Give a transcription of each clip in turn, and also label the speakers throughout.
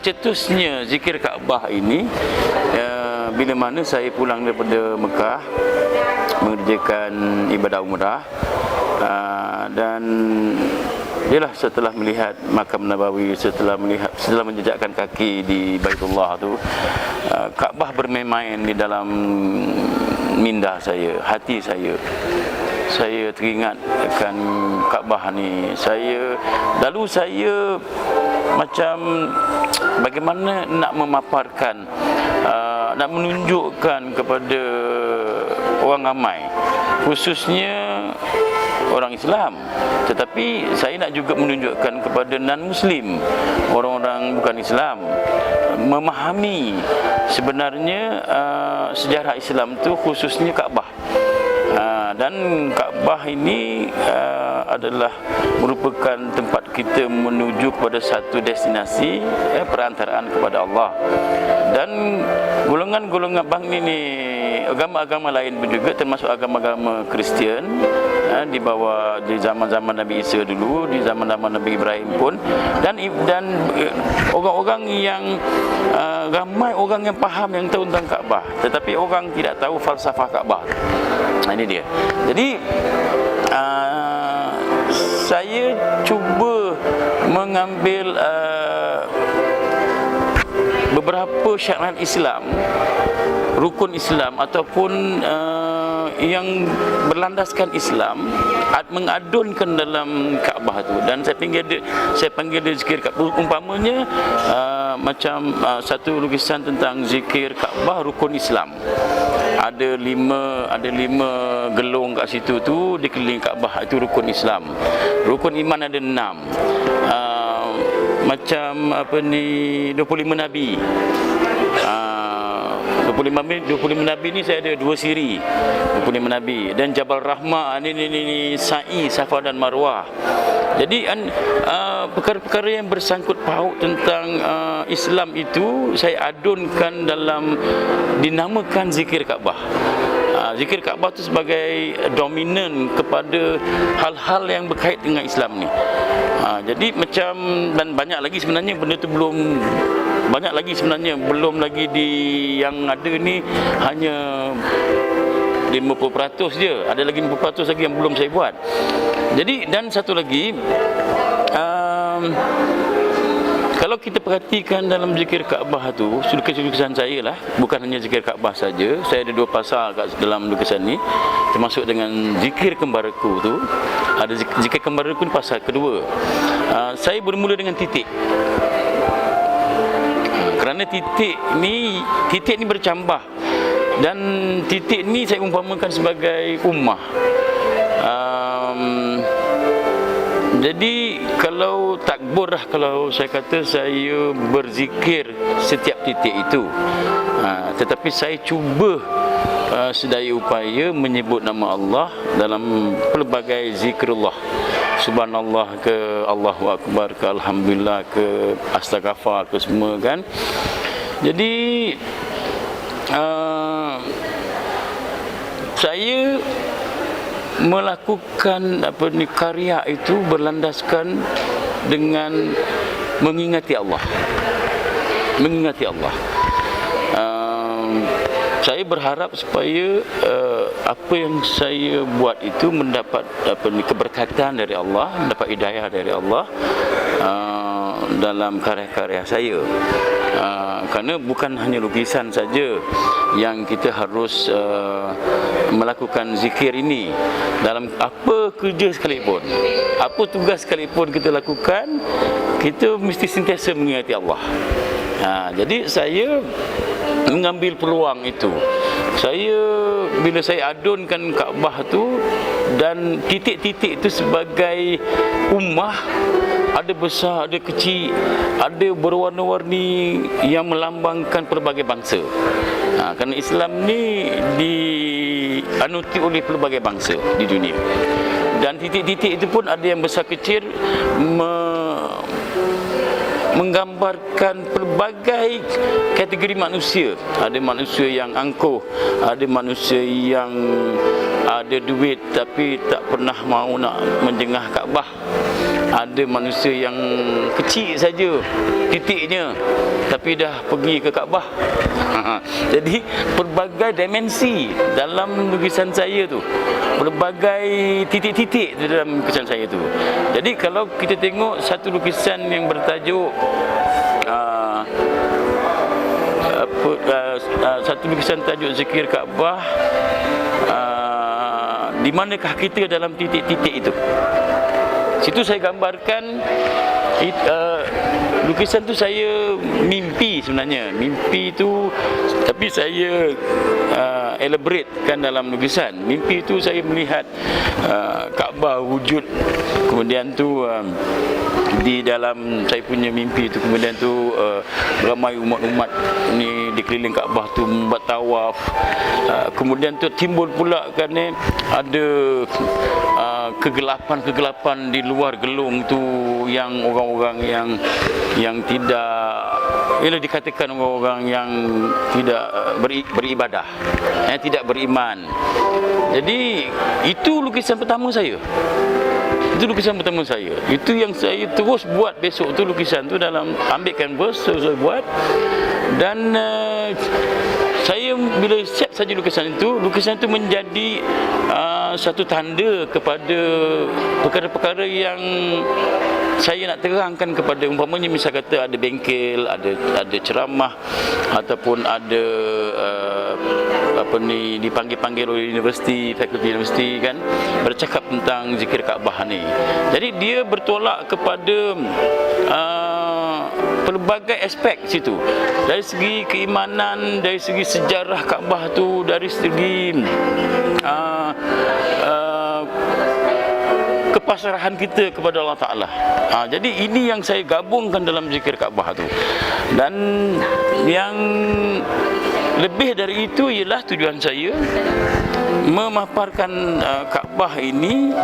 Speaker 1: tercetusnya zikir Kaabah ini bila mana saya pulang daripada Mekah mengerjakan ibadah umrah, dan ialah setelah melihat makam Nabawi, setelah menjejakkan kaki di Baitullah tu, Kaabah bermain-main di dalam minda saya, hati saya. Saya teringat akan Kaabah ni. Lalu saya macam bagaimana nak memaparkan, nak menunjukkan kepada orang ramai, khususnya orang Islam, tetapi saya nak juga menunjukkan kepada non-Muslim, orang-orang bukan Islam, memahami sebenarnya sejarah Islam tu, khususnya Kaabah. Dan Kaabah ini adalah merupakan tempat kita menuju kepada satu destinasi, perantaraan kepada Allah. Dan golongan-golongan bang ini, agama-agama lain pun juga, termasuk agama-agama Kristian, di bawah di zaman-zaman Nabi Isa dulu, di zaman-zaman Nabi Ibrahim pun, dan orang-orang yang ramai orang yang faham, yang tahu tentang Kaabah, tetapi orang tidak tahu falsafah Kaabah. Ini dia. Jadi saya cuba mengambil beberapa syarat Islam, rukun Islam ataupun yang berlandaskan Islam, mengadunkan dalam Kaabah tu. Dan saya panggil dia zikir Kaabah. Umpamanya macam satu lukisan tentang zikir Kaabah, rukun Islam. Ada lima gelong kat situ tu dikeliling Kaabah, itu rukun Islam. Rukun iman ada 6. Macam 25 Nabi. 25 Nabi ni saya ada 2 siri 25 Nabi. Dan Jabal Rahmah ni Sa'i, Safa dan Marwah. Jadi perkara-perkara yang bersangkut paut tentang Islam itu saya adunkan dalam dinamakan zikir Kaabah. Zikir Kaabah itu sebagai dominan kepada hal-hal yang berkait dengan Islam ni. Jadi macam, dan banyak lagi sebenarnya benda tu belum lagi di yang ada ni, hanya 50% je. Ada lagi 50% lagi yang belum saya buat. Jadi, dan satu lagi, kalau kita perhatikan dalam zikir Kaabah tu, lukisan saya lah, bukan hanya zikir Kaabah saja. Saya ada 2 pasal kat dalam lukisan ni, termasuk dengan zikir kembaraku tu. Ada zikir kembaraku ni pasal kedua. Saya bermula dengan titik. Kerana titik ni bercambah, dan titik ni saya umpamakan sebagai ummah. Jadi kalau takbur lah, kalau saya kata saya berzikir setiap titik itu, tetapi saya cuba sedaya upaya menyebut nama Allah dalam pelbagai zikrullah. Subhanallah ke Allahu Akbar ke Alhamdulillah ke Astaghfar ke semua kan. Jadi saya melakukan karya itu berlandaskan dengan mengingati Allah. Saya berharap supaya apa yang saya buat itu mendapat keberkatan dari Allah, mendapat hidayah dari Allah dalam karya-karya saya. Kerana bukan hanya lukisan saja yang kita harus melakukan zikir ini. Dalam apa kerja sekalipun, apa tugas sekalipun kita lakukan, kita mesti sentiasa mengingati Allah. Jadi saya mengambil peluang itu. Bila saya adunkan Kaabah tu, dan titik-titik itu sebagai ummah, ada besar, ada kecil, ada berwarna-warni yang melambangkan pelbagai bangsa. Kerana Islam ni dianuti oleh pelbagai bangsa di dunia. Dan titik-titik itu pun ada yang besar kecil, menggambarkan pelbagai kategori manusia. Ada manusia yang angkuh, ada manusia yang ada duit tapi tak pernah mau nak menjengah Kaabah, ada manusia yang kecil saja titiknya tapi dah pergi ke Kaabah. Jadi pelbagai dimensi dalam lukisan saya tu, pelbagai titik-titik di dalam lukisan saya tu. Jadi kalau kita tengok satu lukisan yang bertajuk satu lukisan tajuk Zikir Kaabah, di manakah kita dalam titik-titik itu? Situ saya gambarkan lukisan tu saya mimpi sebenarnya. Mimpi tu tapi saya elaboratekan dalam lukisan. Mimpi tu saya melihat Kaabah wujud. Kemudian tu di dalam saya punya mimpi tu, kemudian tu ramai umat-umat ni di keliling Kaabah tu membuat tawaf. Kemudian tu timbul pula kan ada kegelapan-kegelapan di luar gelung tu, yang orang-orang yang tidak, ialah dikatakan orang-orang yang tidak beribadah, tidak beriman. Jadi itu lukisan pertama saya. Itu lukisan pertama saya. Itu yang saya terus buat besok tu, lukisan tu dalam ambil canvas, saya buat. Dan saya bila siap saja lukisan itu menjadi satu tanda kepada perkara-perkara yang saya nak terangkan kepada, umpamanya misal kata ada bengkel, ada ceramah, ataupun ada dipanggil-panggil oleh universiti, fakulti universiti kan, bercakap tentang zikir Kaabah ni. Jadi dia bertolak kepada pelbagai aspek situ. Dari segi keimanan, dari segi sejarah Kaabah tu, dari segi kepasrahan kita kepada Allah Ta'ala. Jadi ini yang saya gabungkan dalam zikir Kaabah tu. Dan yang lebih dari itu ialah tujuan saya memaparkan Kaabah ini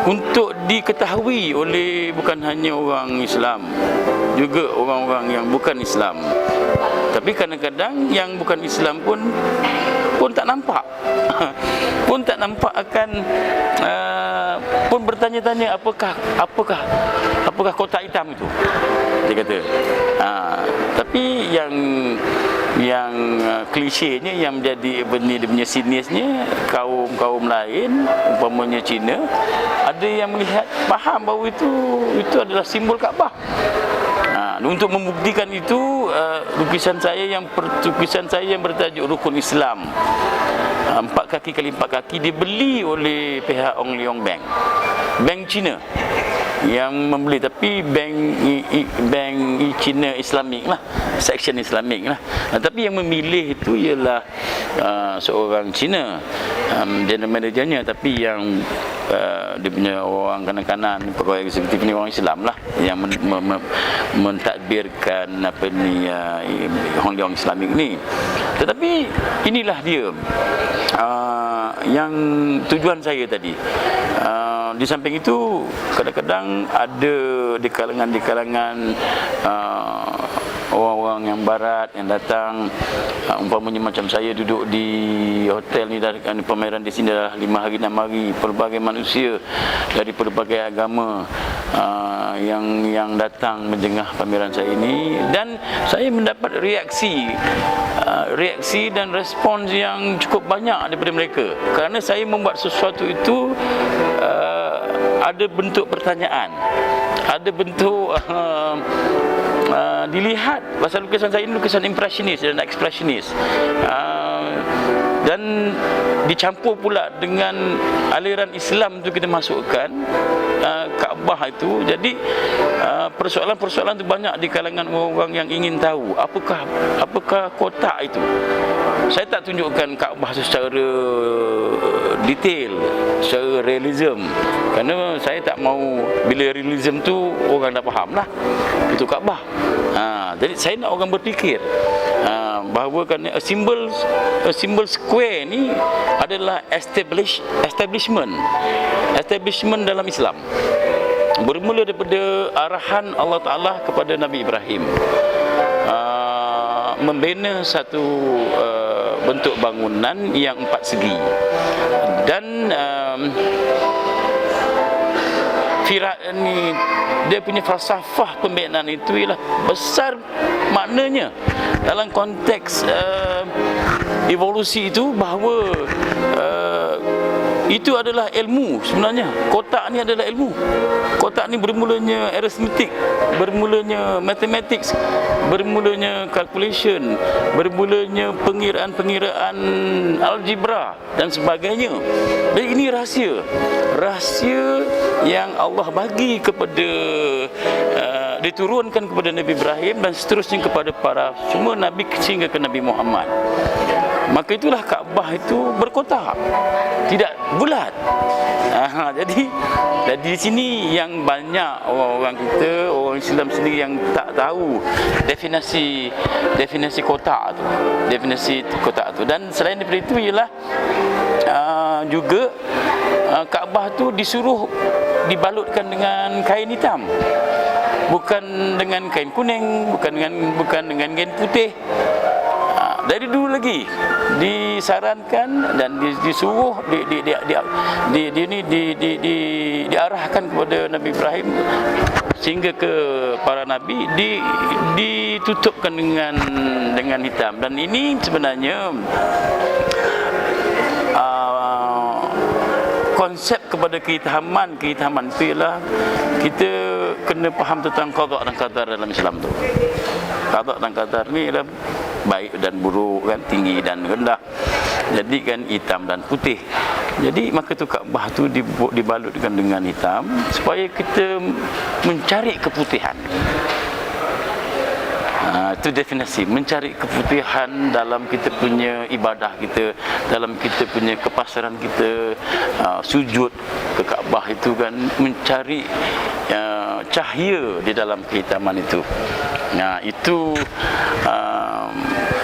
Speaker 1: untuk diketahui oleh bukan hanya orang Islam, juga orang-orang yang bukan Islam. Tapi kadang-kadang yang bukan Islam pun tak nampak. Pun tak nampak akan pun bertanya-tanya apakah kotak hitam itu, dia kata. Tapi yang klisenya, yang menjadi dia punya sinisnya, kaum lain umpamanya Cina, ada yang melihat faham bahawa itu adalah simbol Kaabah. Untuk membuktikan itu, lukisan saya yang bertajuk Rukun Islam, 4 kaki kali 4 kaki, dibeli oleh pihak Ong Leong Bank Cina yang membeli, tapi bank Cina Islamik lah, section Islamik lah. Tapi yang memilih itu ialah seorang Cina, general managernya, tapi yang dia punya orang kanan-kanan, pegawai eksekutif ni orang Islam lah, yang mentadbirkan Hong Leong Islamik ni. Tetapi inilah dia yang tujuan saya tadi. Di samping itu, kadang-kadang ada di kalangan orang-orang yang barat yang datang, umpamanya macam saya duduk di hotel ni, dan pameran di sini dah 5 hari 6 hari, pelbagai manusia dari pelbagai agama yang datang menjengah pameran saya ini, dan saya mendapat reaksi dan respons yang cukup banyak daripada mereka, kerana saya membuat sesuatu itu ada bentuk pertanyaan, ada bentuk dilihat. Pasal lukisan saya ini lukisan impresionis dan ekspresionis, dan dicampur pula dengan aliran Islam tu kita masukkan Kaabah itu. Jadi persoalan-persoalan itu banyak di kalangan orang-orang yang ingin tahu apakah kotak itu. Saya tak tunjukkan Kaabah secara detail, secara realism, kerana saya tak mau bila realism tu orang dah faham lah itu Kaabah. Jadi saya nak orang berfikir bahawa kan a symbol square ni adalah establishment dalam Islam, bermula daripada arahan Allah Ta'ala kepada Nabi Ibrahim, membina satu bentuk bangunan yang 4 segi, dan ni dia punya falsafah pembinaan itu ialah besar maknanya dalam konteks evolusi itu, bahawa itu adalah ilmu sebenarnya. Kotak ni adalah ilmu. Kotak ni bermulanya arithmetic, bermulanya mathematics, bermulanya calculation, bermulanya pengiraan-pengiraan algebra dan sebagainya. Dan ini rahsia yang Allah bagi kepada diturunkan kepada Nabi Ibrahim dan seterusnya kepada para semua nabi sehingga ke Nabi Muhammad. Maka itulah Kaabah itu berkotak, tidak bulat. Jadi di sini yang banyak orang kita, orang Islam sendiri yang tak tahu definisi kotak tu, Dan selain daripada itu ialah juga Kaabah tu disuruh dibalutkan dengan kain hitam, bukan dengan kain kuning, bukan dengan kain putih. Dari dulu lagi disarankan dan disuruh diarahkan kepada Nabi Ibrahim sehingga ke para nabi ditutupkan dengan hitam. Dan ini sebenarnya konsep kepada kehitaman itu ialah kita kena faham tentang qada dan qadar dalam Islam tu. Qada dan qadar ni ialah baik dan buruk, kan, tinggi dan rendah. Jadi kan hitam dan putih. Jadi maka tu Kaabah tu dibalutkan dengan hitam supaya kita mencari keputihan. Itu definisi, mencari keputihan dalam kita punya ibadah kita, dalam kita punya kepasaran kita, sujud ke Kaabah itu kan, mencari cahaya di dalam kehitaman itu. Itu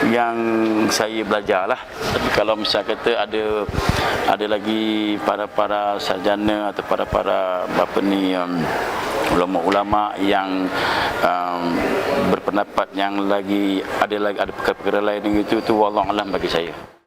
Speaker 1: yang saya belajarlah. Tapi kalau misal kata ada lagi para sarjana atau para ulama-ulama yang berpendapat yang ada perkara-perkara lain itu wallahu alam bagi saya.